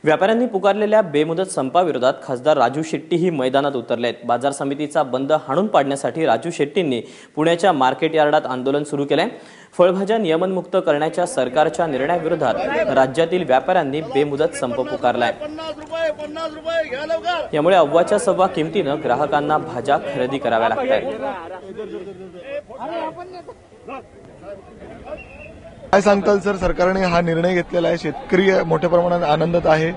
व्यापाऱ्यांनी पुकारलेल्या बेमुदत संपाविरोधात खासदार राजू शेट्टीही मैदानात उतरले आहेत। बाजार समितीचा बंद हाणून पाडण्यासाठी राजू शेट्टींनी पुण्याच्या मार्केट यार्डात आंदोलन सुरू केले। फळभाज्या नियमनमुक्त करण्याच्या सरकारच्या निर्णयाविरोधात राज्यातील व्यापाऱ्यांनी बेमुदत संप पुकारलाय। यामुळे अव्वाच्या सव्वा किमतीने ग्राहकांना भाज्या खरेदी कराव्या लागतात। काय सांगताल सर, सरकारने हा निर्णय घेतलेला आहे, शेतकरी मोठ्या प्रमाणात आनंदात आहे,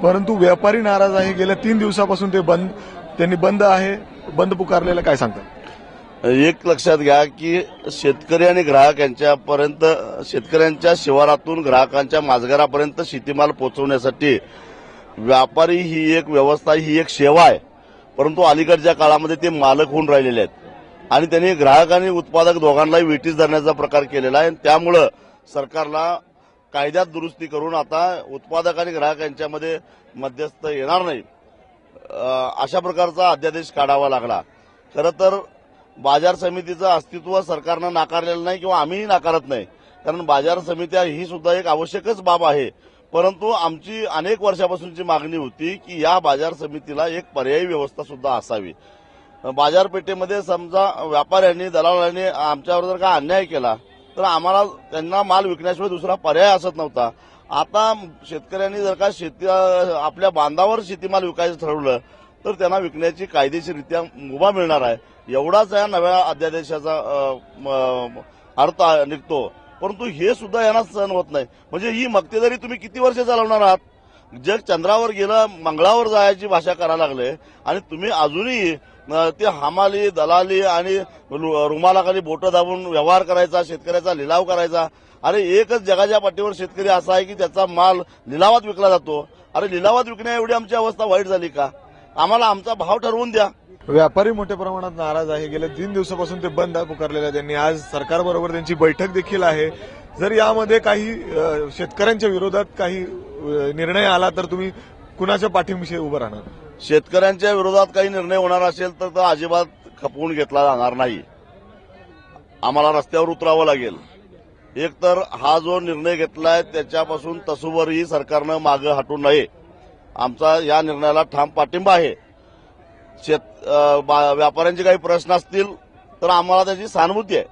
परंतु व्यापारी नाराज आहे। गेल्या 3 दिवसापासून त्यांनी बंद पुकारलेला, काय सांगताल? एक लक्षात घ्या की शेतकरी आणि ग्राहक यांच्यापर्यंत, शेतकऱ्यांच्या शिवारातून ग्राहकांच्या माजघरापर्यंत शेतीमाल पोहोचवण्यासाठी व्यापारी ही एक व्यवस्था, ही एक सेवा आहे। परंतु अलीकडच्या काळामध्ये ते मालक होऊन राहिलेले आहेत आणि त्यांनी ग्राहक आणि उत्पादक दोघांनाही वेठीस धरण्याचा प्रकार केलेला आहे। त्यामुळे सरकारला कायद्यात दुरुस्ती करून आता उत्पादक आणि ग्राहक यांच्यामध्ये मध्यस्थ येणार नाही अशा प्रकारचा अध्यादेश काढावा लागला। खरं तर बाजार समितीचं अस्तित्व सरकारनं नाकारलेलं नाही किंवा आम्हीही नाकारत नाही, कारण बाजार समित्या ही सुद्धा एक आवश्यकच बाब आहे। परंतु आमची अनेक वर्षापासूनची मागणी होती की या बाजार समितीला एक पर्यायी व्यवस्था सुद्धा असावी। बाजारपेठेमध्ये समजा व्यापाऱ्यांनी, दलालांनी आमच्यावर जर का अन्याय केला तर आम्हाला त्यांना माल विकण्याशिवाय दुसरा पर्याय असत नव्हता। आता शेतकऱ्यांनी जर का आपल्या बांधावर शेतीमाल विकायचं ठरवलं तर त्यांना विकण्याची कायदेशीररित्या मुभा मिळणार आहे, एवढाच या नव्या अध्यादेशाचा अर्थ निघतो। परंतु हे सुद्धा यांना सहन होत नाही। म्हणजे ही मक्तेदारी तुम्ही किती वर्ष चालवणार आहात? जग चंद्रावर गेलं, मंगळावर जायची भाषा करायला लागले आणि तुम्ही अजूनही ते हमाली, दलाली आणि रुमालाखाली बोटं दाबून व्यवहार करायचा, शेतकऱ्याचा लिलाव करायचा। अरे एकच जगाच्या पाठीवर शेतकरी असा आहे की त्याचा माल लिलावात विकला जातो। अरे लिलावात विकण्या एवढी आमची अवस्था वाईट झाली का? आम्हाला आमचा भाव ठरवून द्या। व्यापारी मोठ्या प्रमाणात नाराज आहे। गेल्या 3 दिवसापासून ते बंद पुकारलेले, त्यांनी आज सरकारबरोबर त्यांची बैठक देखील आहे। जर यामध्ये काही शेतकऱ्यांच्या विरोधात काही निर्णय आला तर तुम्ही कुणाच्या पाठीशी उभं राहणार? शेतकऱ्यांच्या विरोधात काही निर्णय होणार असेल तर तो अजिबात खपवून घेतला जाणार नाही। आम्हाला रस्त्यावर उतरावं लागेल। एक तर हा जो निर्णय घेतलाय त्याच्यापासून तसूवरही सरकारनं मागे हटू नये, आमचा या निर्णयाला ठाम पाठिंबा आहे। व्यापाऱ्यांचे काही प्रश्न असतील तर आम्हाला त्याची सहानुभूती आहे।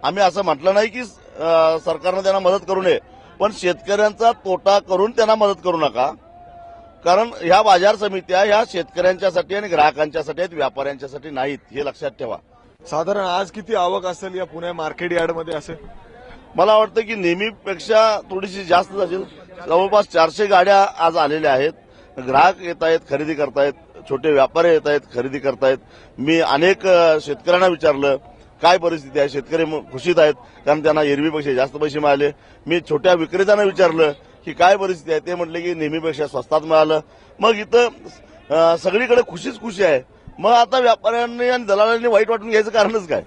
आम्ही असं म्हटलं नाही की सरकारनं त्यांना मदत करू नये, पण शेतकऱ्यांचा तोटा करून त्यांना मदत करू नका, कारण ह्या बाजार समित्या ह्या शेतकऱ्यांच्यासाठी आणि ग्राहकांच्यासाठी आहेत, व्यापाऱ्यांच्यासाठी नाहीत, हे लक्षात ठेवा। साधारण आज किती आवक असेल या पुणे मार्केट यार्डमध्ये? असेल, मला वाटतं की नेहमीपेक्षा थोडीशी जास्त असेल। जवळपास 400 गाड्या आज आलेल्या आहेत। ग्राहक येत आहेत, खरेदी करतायत, छोटे व्यापारी येत आहेत, खरेदी करतायत। मी अनेक शेतकऱ्यांना विचारलं काय परिस्थिती आहे, शेतकरी खुशीत आहेत कारण त्यांना एरवीपेक्षा जास्त पैसे मिळाले। मी छोट्या विक्रेत्यांना विचारलं की काय परिस्थिती आहे, ते म्हटले की नेहमीपेक्षा स्वस्तात मिळालं। मग इथं सगळीकडे खुशीच खुशी आहे। मग आता व्यापाऱ्यांनी आणि दलालांनी वाईट वाटून घ्यायचं कारणच काय?